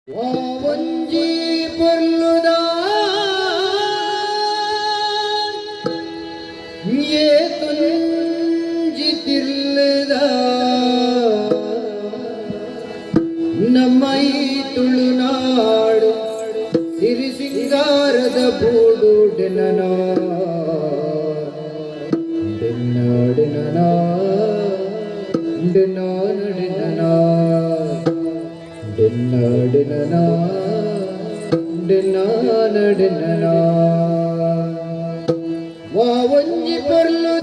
ಒಂಜಿ ಪೊರ್ಲುದ ತುಂಜಿ ತಿರ್ಲದ ನಮ್ಮೈ ತುಳುನಾಡು ಸಿರಿ ಸಿಂಗಾರದ ಬೂಡು ಡೆನನ ಡೆನ್ನಾಡಿನನ ಡೆನ್ನಾಡಿನನ ಡೆನ್ನಾಡಿನನ ಡೆನ್ನಾಡಿನನ ವಾ ಒಂಜಿ ಪೊರ್ಲು